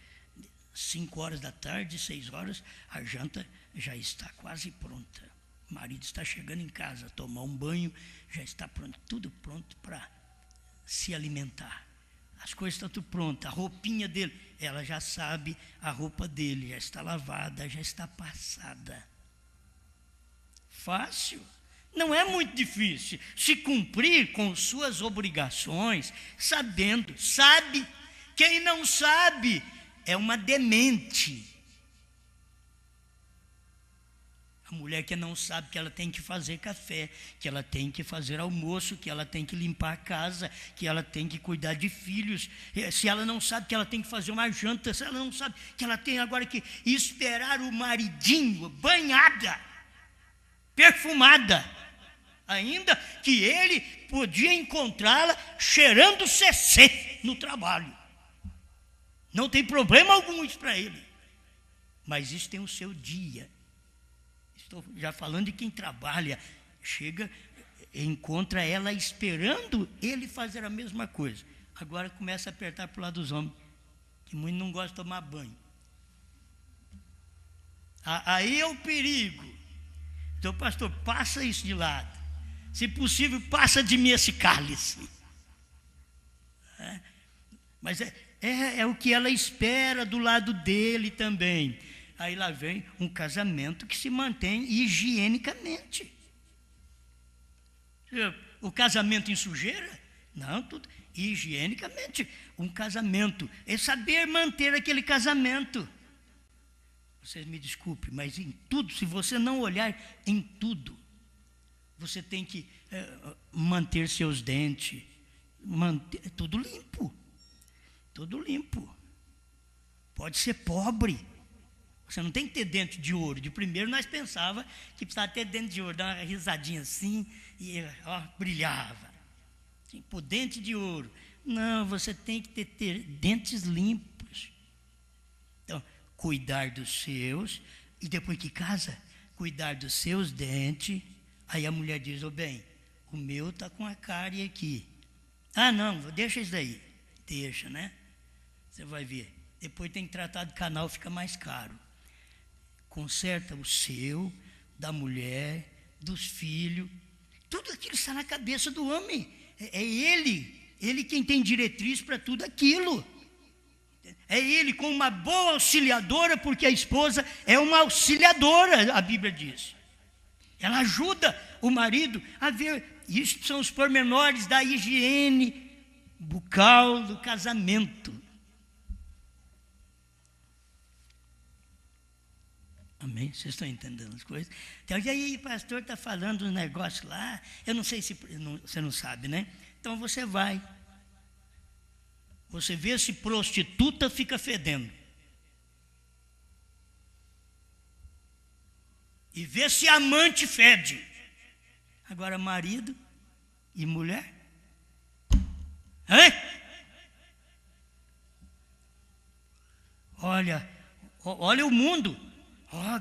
5 horas da tarde, 6 horas, a janta já está quase pronta. O marido está chegando em casa, tomar um banho, já está pronto, tudo pronto para se alimentar. As coisas estão tudo prontas, a roupinha dele, ela já sabe, a roupa dele já está lavada, já está passada. Fácil. Não é muito difícil se cumprir com suas obrigações, sabendo, sabe. Quem não sabe é uma demente. A mulher que não sabe que ela tem que fazer café, que ela tem que fazer almoço, que ela tem que limpar a casa, que ela tem que cuidar de filhos. Se ela não sabe que ela tem que fazer uma janta, se ela não sabe que ela tem agora que esperar o maridinho banhada, perfumada, ainda que ele podia encontrá-la cheirando CC no trabalho. Não tem problema algum isso para ele. Mas isso tem o seu dia. Estou já falando de quem trabalha, chega, encontra ela esperando ele fazer a mesma coisa. Agora começa a apertar para o lado dos homens, que muitos não gostam de tomar banho. Aí é o perigo. Então, pastor, passa isso de lado. Se possível, passa de mim esse cálice. Mas é o que ela espera do lado dele também. Aí lá vem um casamento que se mantém higienicamente. O casamento em sujeira? Não, tudo higienicamente. Um casamento é saber manter aquele casamento. Vocês me desculpem, mas em tudo, se você não olhar em tudo, você tem que manter seus dentes, manter tudo limpo. Tudo limpo. Pode ser pobre. Você não tem que ter dente de ouro. De primeiro nós pensávamos que precisava ter dente de ouro, dar uma risadinha assim e brilhava. Assim, pô, dente de ouro. Não, você tem que ter dentes limpos. Então, cuidar dos seus, e depois que casa, cuidar dos seus dentes. Aí a mulher diz, bem, o meu está com a cárie aqui. Ah, não, deixa isso daí. Deixa, né? Você vai ver. Depois tem que tratar do canal, fica mais caro. Conserta o seu, da mulher, dos filhos. Tudo aquilo está na cabeça do homem. É ele quem tem diretriz para tudo aquilo. É ele com uma boa auxiliadora, porque a esposa é uma auxiliadora, a Bíblia diz. Ela ajuda o marido a ver. Isso são os pormenores da higiene bucal do casamento. Amém? Vocês estão entendendo as coisas? Então, e aí, pastor está falando um negócio lá, eu não sei se você não sabe, né? Então você vai. Você vê se prostituta fica fedendo. E vê se amante fede. Agora, marido e mulher? Hã? Olha o mundo.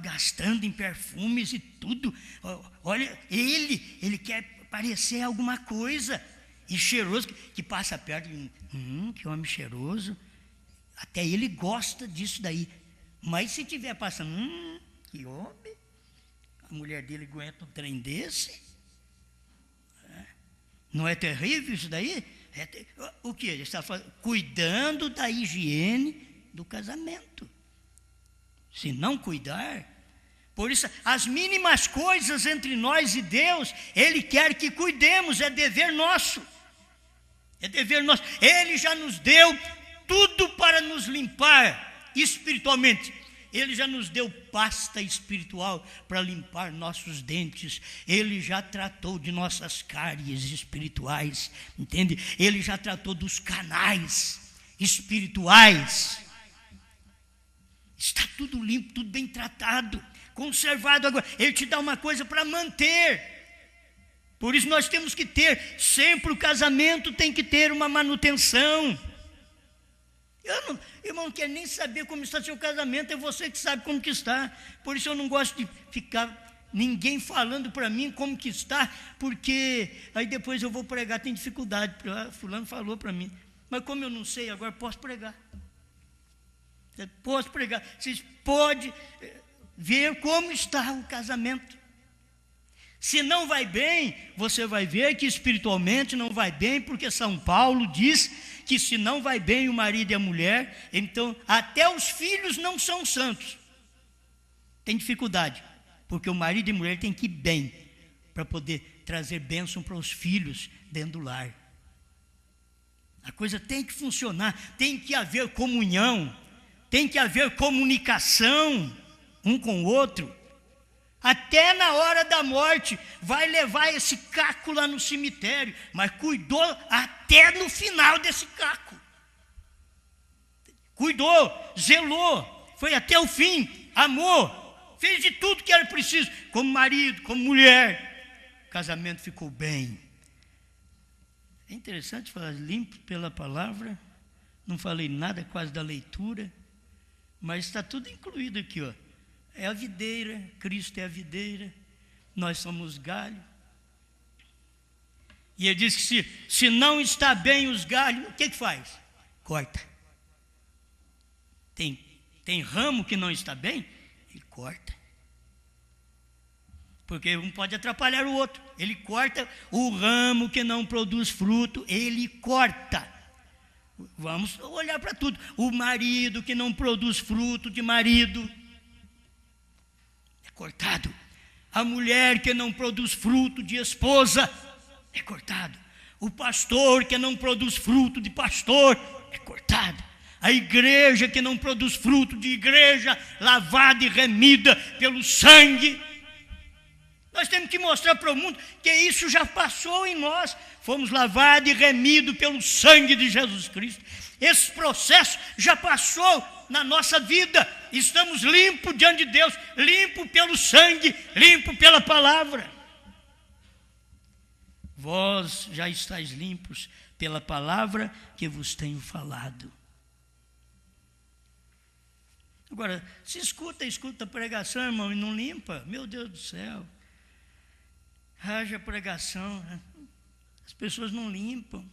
Gastando em perfumes e tudo. Olha, ele quer parecer alguma coisa. E cheiroso, que passa perto. Que homem cheiroso. Até ele gosta disso daí. Mas se tiver passando, que homem. A mulher dele aguenta um trem desse. Não é terrível isso daí? O que? Ele está cuidando da higiene do casamento. Se não cuidar, por isso, as mínimas coisas entre nós e Deus, Ele quer que cuidemos, é dever nosso. É dever nosso. Ele já nos deu tudo para nos limpar espiritualmente. Ele já nos deu pasta espiritual para limpar nossos dentes. Ele já tratou de nossas cáries espirituais, entende? Ele já tratou dos canais espirituais. Está tudo limpo, tudo bem tratado, conservado. Agora, Ele te dá uma coisa para manter. Por isso nós temos que ter, sempre o casamento tem que ter uma manutenção. Eu não quero nem saber como está seu casamento, é você que sabe como que está. Por isso eu não gosto de ficar ninguém falando para mim como que está, porque aí depois eu vou pregar, tem dificuldade. Fulano falou para mim, mas como eu não sei, agora posso pregar. Posso pregar. Vocês podem ver como está o casamento. Se não vai bem, você vai ver que espiritualmente não vai bem, porque São Paulo diz que se não vai bem o marido e a mulher, então até os filhos não são santos. Tem dificuldade, porque o marido e a mulher têm que ir bem, para poder trazer bênção para os filhos dentro do lar. A coisa tem que funcionar, tem que haver comunhão, tem que haver comunicação um com o outro. Até na hora da morte, vai levar esse caco lá no cemitério, mas cuidou até no final desse caco. Cuidou, zelou, foi até o fim, amou, fez de tudo que era preciso, como marido, como mulher. O casamento ficou bem. É interessante falar limpo pela palavra, não falei nada quase da leitura, mas está tudo incluído aqui, ó. É a videira, Cristo é a videira, nós somos galho. E ele diz que se não está bem os galhos, o que faz? Corta. Tem ramo que não está bem, ele corta. Porque um pode atrapalhar o outro. Ele corta o ramo que não produz fruto, ele corta. Vamos olhar para tudo. O marido que não produz fruto de marido, cortado. A mulher que não produz fruto de esposa, é cortado. O pastor que não produz fruto de pastor, é cortado. A igreja que não produz fruto de igreja, lavada e remida pelo sangue. Nós temos que mostrar para o mundo que isso já passou em nós. Fomos lavados e remidos pelo sangue de Jesus Cristo. Esse processo já passou na nossa vida. Estamos limpos diante de Deus, limpos pelo sangue, limpos pela palavra. Vós já estáis limpos pela palavra que vos tenho falado. Agora, se escuta a pregação, irmão, e não limpa, meu Deus do céu. Haja pregação, né? As pessoas não limpam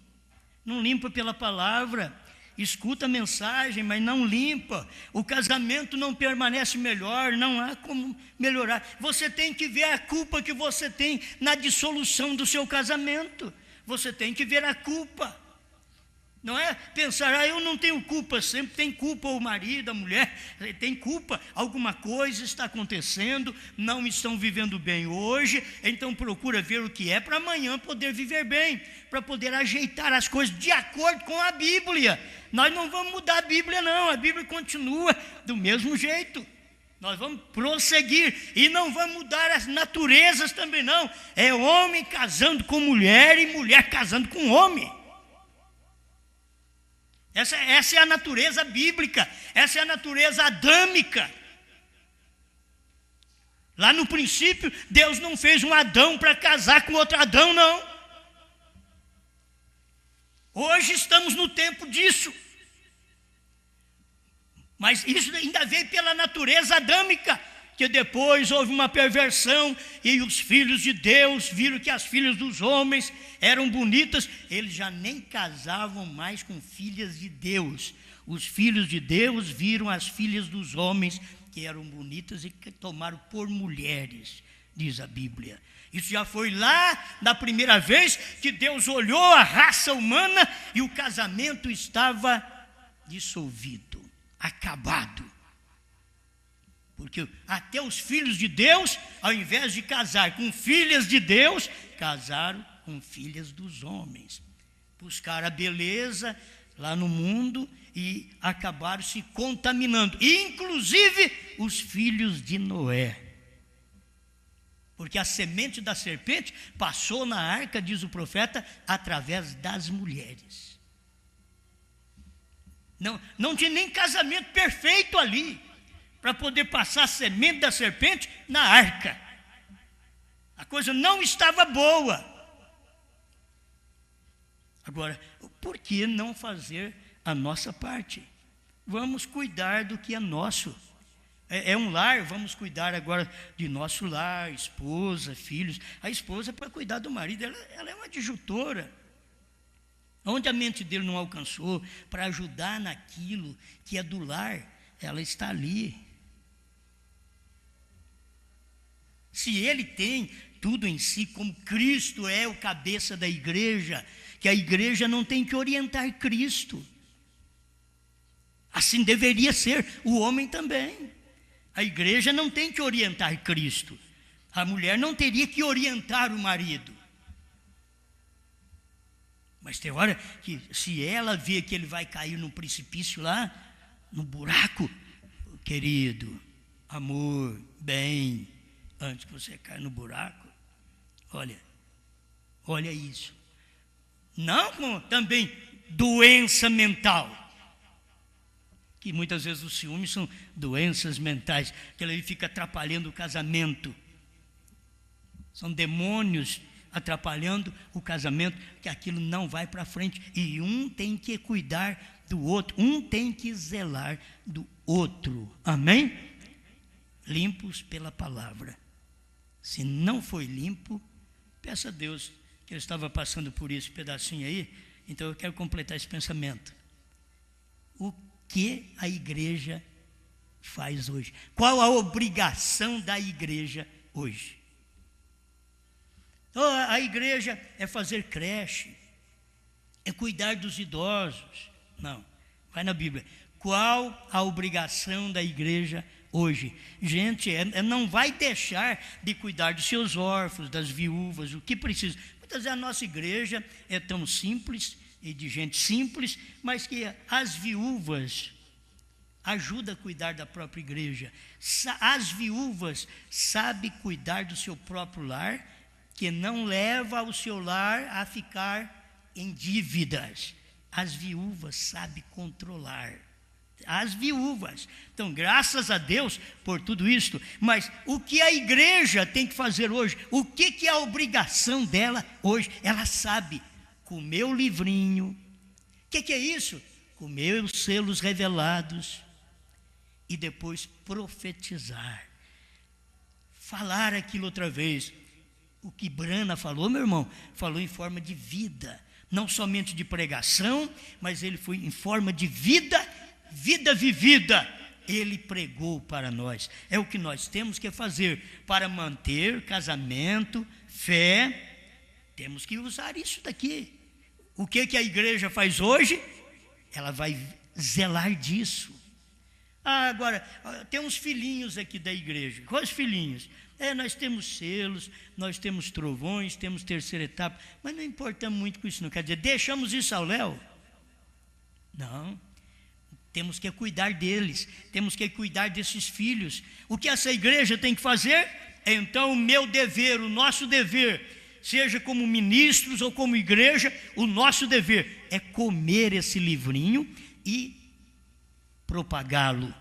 pela palavra. Escuta a mensagem, mas não limpa. O casamento não permanece melhor, não há como melhorar. Você tem que ver a culpa que você tem na dissolução do seu casamento. Você tem que ver a culpa. Não é pensar, eu não tenho culpa, sempre tem culpa o marido, a mulher, tem culpa, alguma coisa está acontecendo, não estão vivendo bem hoje, então procura ver o que é para amanhã poder viver bem, para poder ajeitar as coisas de acordo com a Bíblia. Nós não vamos mudar a Bíblia não, a Bíblia continua do mesmo jeito. Nós vamos prosseguir e não vamos mudar as naturezas também não. É homem casando com mulher e mulher casando com homem. Essa é a natureza bíblica, essa é a natureza adâmica. Lá no princípio, Deus não fez um Adão para casar com outro Adão, não. Hoje estamos no tempo disso. Mas isso ainda veio pela natureza adâmica, que depois houve uma perversão e os filhos de Deus viram que as filhas dos homens eram bonitas, eles já nem casavam mais com filhas de Deus. Os filhos de Deus viram as filhas dos homens que eram bonitas e que tomaram por mulheres, diz a Bíblia. Isso já foi lá na primeira vez que Deus olhou a raça humana e o casamento estava dissolvido, acabado. Porque até os filhos de Deus, ao invés de casar com filhas de Deus, casaram com filhas dos homens. Buscaram a beleza lá no mundo e acabaram se contaminando. Inclusive os filhos de Noé. Porque a semente da serpente passou na arca, diz o profeta, através das mulheres. Não tinha nem casamento perfeito ali, para poder passar a semente da serpente na arca. A coisa não estava boa. Agora, por que não fazer a nossa parte? Vamos cuidar do que é nosso. É um lar, vamos cuidar agora de nosso lar, esposa, filhos. A esposa é para cuidar do marido, ela é uma adjutora. Onde a mente dele não alcançou, para ajudar naquilo que é do lar, ela está ali. Se ele tem tudo em si, como Cristo é o cabeça da igreja, que a igreja não tem que orientar Cristo. Assim deveria ser o homem também. A igreja não tem que orientar Cristo. A mulher não teria que orientar o marido. Mas tem hora que, se ela vê que ele vai cair no precipício lá, no buraco, querido, amor, bem, antes que você caia no buraco, olha isso. Não com também doença mental, que muitas vezes os ciúmes são doenças mentais, que ele fica atrapalhando o casamento. São demônios atrapalhando o casamento, que aquilo não vai para frente. E um tem que cuidar do outro, um tem que zelar do outro. Amém? Limpos pela palavra. Se não foi limpo, peça a Deus, que eu estava passando por esse pedacinho aí, então eu quero completar esse pensamento. O que a igreja faz hoje? Qual a obrigação da igreja hoje? A igreja é fazer creche, é cuidar dos idosos. Não, vai na Bíblia. Qual a obrigação da igreja hoje? Gente, não vai deixar de cuidar dos seus órfãos, das viúvas, o que precisa. Muitas vezes a nossa igreja é tão simples, e de gente simples, mas que as viúvas ajudam a cuidar da própria igreja. As viúvas sabem cuidar do seu próprio lar, que não leva o seu lar a ficar em dívidas. As viúvas sabem controlar. As viúvas. Então, graças a Deus por tudo isso. Mas o que a igreja tem que fazer hoje? O que é a obrigação dela hoje? Ela sabe comer o livrinho. O que é isso? Comer os selos revelados. E depois profetizar. Falar aquilo outra vez. O que Brana falou, meu irmão, falou em forma de vida. Não somente de pregação, mas ele foi em forma de vida vivida. Ele pregou para nós. É o que nós temos que fazer para manter casamento, fé. Temos que usar isso daqui. O que a igreja faz hoje? ela vai zelar disso. Agora, tem uns filhinhos aqui da igreja. Quais filhinhos? Nós temos selos, nós temos trovões, temos terceira etapa, mas não importamos muito com isso, não quer dizer, deixamos isso ao léu? Não, temos que cuidar deles, temos que cuidar desses filhos. O que essa igreja tem que fazer? Então o meu dever, o nosso dever, seja como ministros ou como igreja, o nosso dever é comer esse livrinho e propagá-lo,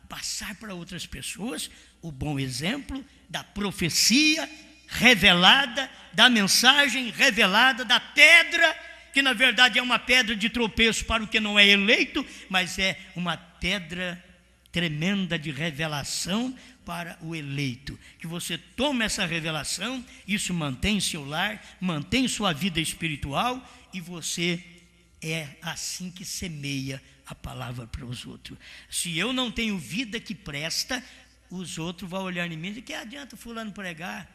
passar para outras pessoas o bom exemplo da profecia revelada, da mensagem revelada, da pedra, que na verdade é uma pedra de tropeço para o que não é eleito, mas é uma pedra tremenda de revelação para o eleito. Que você tome essa revelação, isso mantém seu lar, mantém sua vida espiritual, e você é assim que semeia a palavra para os outros. Se eu não tenho vida que presta, os outros vão olhar em mim e dizer: que adianta fulano pregar?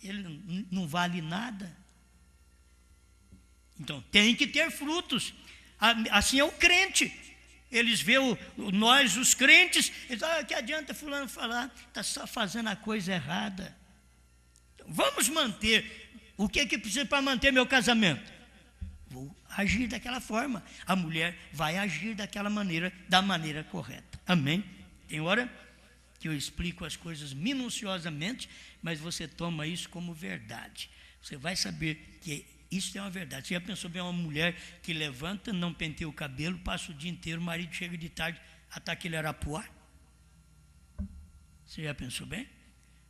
Ele não vale nada. Então tem que ter frutos. Assim é o crente. Eles veem nós, os crentes, eles dizem: que adianta fulano falar? Está só fazendo a coisa errada. Então, vamos manter. O que precisa para manter meu casamento? Vou agir daquela forma. A mulher vai agir daquela maneira, da maneira correta. Amém? Tem hora que eu explico as coisas minuciosamente, mas você toma isso como verdade. Você vai saber que isso é uma verdade. Você já pensou bem, uma mulher que levanta, não penteia o cabelo, passa o dia inteiro, o marido chega de tarde, até aquele arapuá? Você já pensou bem?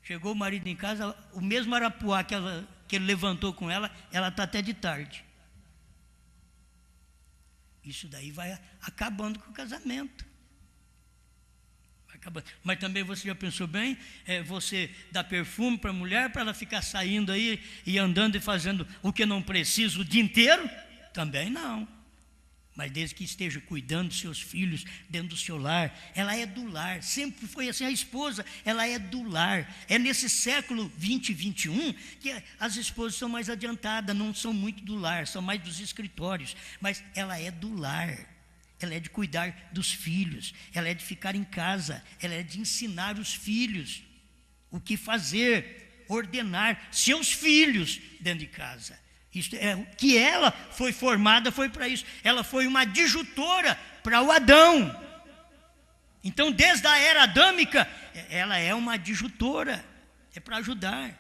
Chegou o marido em casa, o mesmo arapuá que ele levantou com ela está até de tarde. Isso daí vai acabando com o casamento. Mas também você já pensou bem, você dá perfume para a mulher, para ela ficar saindo aí e andando e fazendo o que não precisa o dia inteiro? Também não. Mas desde que esteja cuidando dos seus filhos, dentro do seu lar, ela é do lar, sempre foi assim. A esposa, ela é do lar. É nesse século 20 e 21 que as esposas são mais adiantadas, não são muito do lar, são mais dos escritórios, mas ela é do lar. Ela é de cuidar dos filhos, ela é de ficar em casa, ela é de ensinar os filhos o que fazer, ordenar seus filhos dentro de casa. Isso é o que ela foi formada, foi para isso. Ela foi uma adjutora para o Adão. Então, desde a era adâmica, ela é uma adjutora, é para ajudar.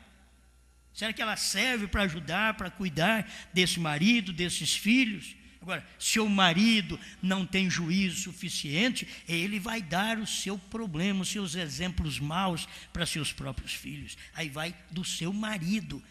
Será que ela serve para ajudar, para cuidar desse marido, desses filhos? Agora, se o marido não tem juízo suficiente, ele vai dar o seu problema, os seus exemplos maus para seus próprios filhos. Aí vai do seu marido.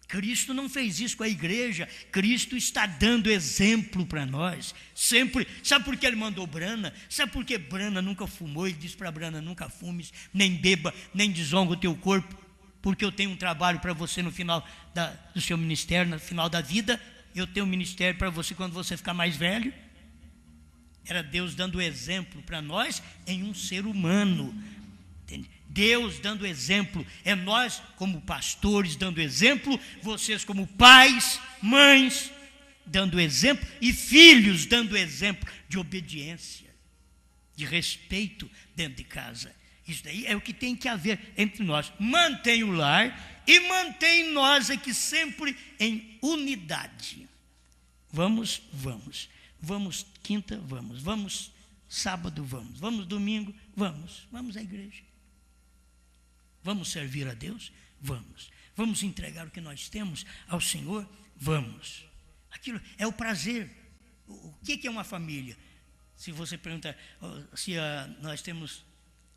Cristo não fez isso com a igreja. Cristo está dando exemplo para nós. Sempre. Sabe por que ele mandou Brana? Sabe por que Brana nunca fumou? Ele disse para Brana: nunca fumes, nem beba, nem desonra o teu corpo, porque eu tenho um trabalho para você no final do seu ministério, no final da vida. Eu tenho um ministério para você quando você ficar mais velho. Era Deus dando exemplo para nós em um ser humano. Entende? Deus dando exemplo. É nós como pastores dando exemplo, vocês como pais, mães dando exemplo, e filhos dando exemplo de obediência, de respeito dentro de casa. Isso daí é o que tem que haver entre nós. Mantém o lar e mantém nós aqui sempre em unidade. Vamos quinta, vamos sábado, vamos domingo, vamos à igreja. Vamos servir a Deus? Vamos entregar o que nós temos ao Senhor? Vamos. Aquilo é o prazer. O que é uma família? Se você perguntar, se nós temos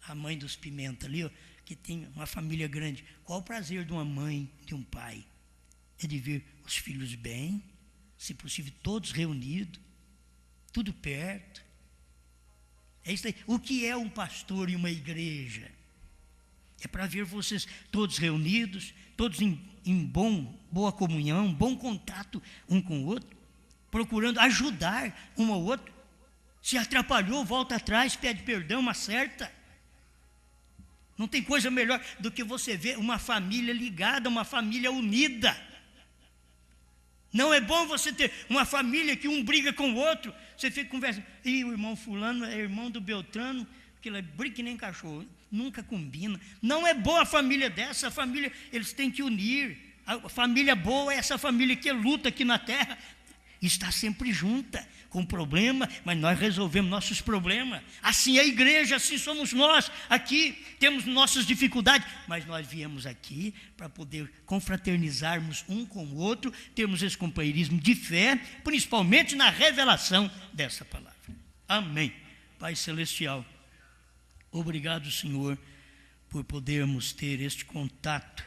a mãe dos Pimenta ali, que tem uma família grande, qual o prazer de uma mãe, de um pai? É de ver os filhos bem, se possível todos reunidos, tudo perto. É isso aí. O que é um pastor e uma igreja? É para ver vocês todos reunidos, todos em boa comunhão, bom contato um com o outro, procurando ajudar um ao outro. Se atrapalhou, volta atrás, pede perdão, acerta. Não tem coisa melhor do que você ver uma família ligada, uma família unida. Não é bom você ter uma família que um briga com o outro. Você fica conversando. E o irmão fulano é irmão do Beltrano, que ele briga que nem cachorro. Nunca combina. Não é boa a família dessa. A família, eles têm que unir. A família boa é essa família que luta aqui na terra. Está sempre junta, com problema, mas nós resolvemos nossos problemas. Assim é a igreja, assim somos nós. Aqui temos nossas dificuldades, mas nós viemos aqui para poder confraternizarmos um com o outro, termos esse companheirismo de fé, principalmente na revelação dessa palavra. Amém. Pai Celestial, obrigado, Senhor, por podermos ter este contato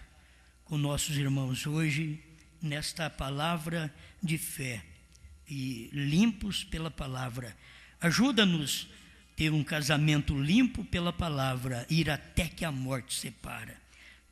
com nossos irmãos hoje, nesta palavra de fé. E limpos pela palavra. Ajuda-nos a ter um casamento limpo pela palavra, ir até que a morte separa,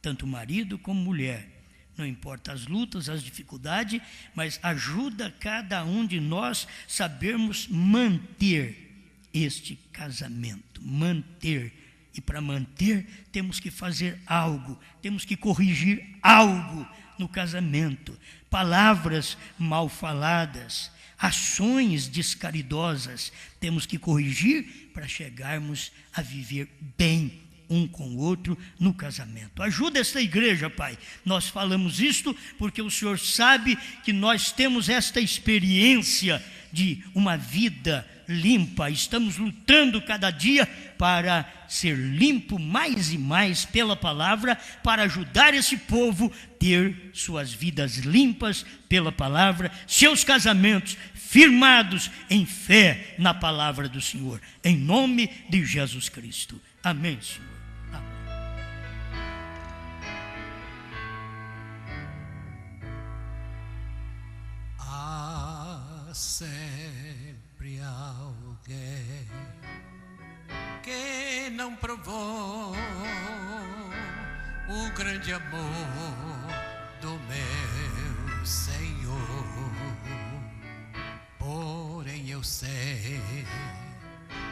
tanto marido como mulher. Não importa as lutas, as dificuldades, mas ajuda cada um de nós sabermos manter este casamento, manter. E para manter, temos que fazer algo, temos que corrigir algo no casamento. Palavras mal faladas, ações descaridosas, temos que corrigir para chegarmos a viver bem um com o outro no casamento. Ajuda esta igreja, Pai. Nós falamos isto porque o Senhor sabe que nós temos esta experiência de uma vida limpa. Estamos lutando cada dia para ser limpo mais e mais pela palavra, para ajudar esse povo a ter suas vidas limpas pela palavra, seus casamentos firmados em fé na palavra do Senhor. Em nome de Jesus Cristo. Amém, Senhor. Sempre alguém que não provou o grande amor do meu Senhor. Porém eu sei,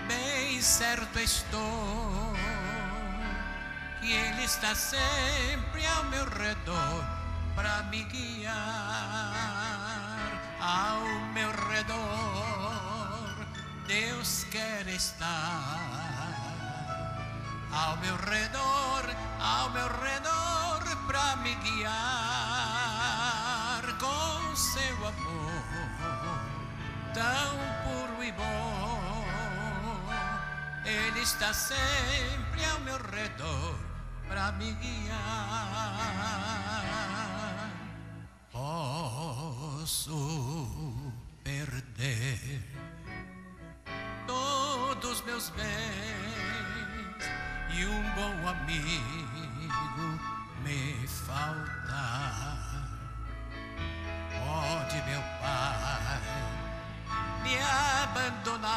bem certo estou, que Ele está sempre ao meu redor para me guiar. Ao meu redor Deus quer estar, ao meu redor para me guiar com seu amor tão puro e bom. Ele está sempre ao meu redor para me guiar. Posso perder todos meus bens e um bom amigo me faltar. Pode, meu Pai, me abandonar.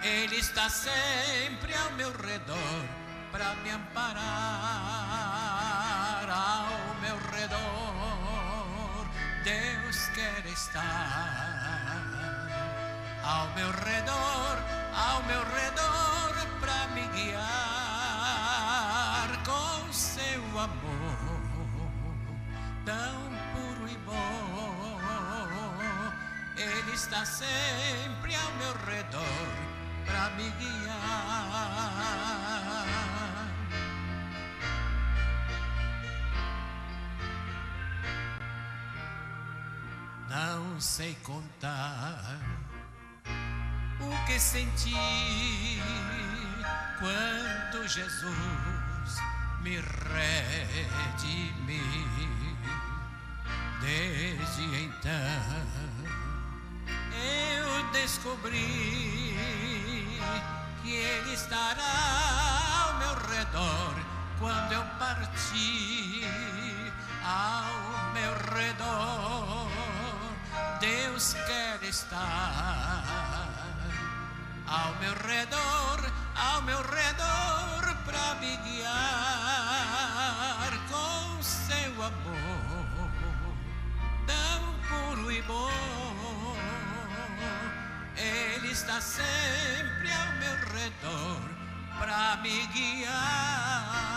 Ele está sempre ao meu redor para me amparar. Ao meu redor Deus quer estar, ao meu redor para me guiar com seu amor tão puro e bom. Ele está sempre ao meu redor para me guiar. Não sei contar o que senti quando Jesus me redimiu. Desde então eu descobri que Ele estará ao meu redor quando eu partir. Ao meu redor Deus quer estar, ao meu redor para me guiar com seu amor tão puro e bom. Ele está sempre ao meu redor para me guiar.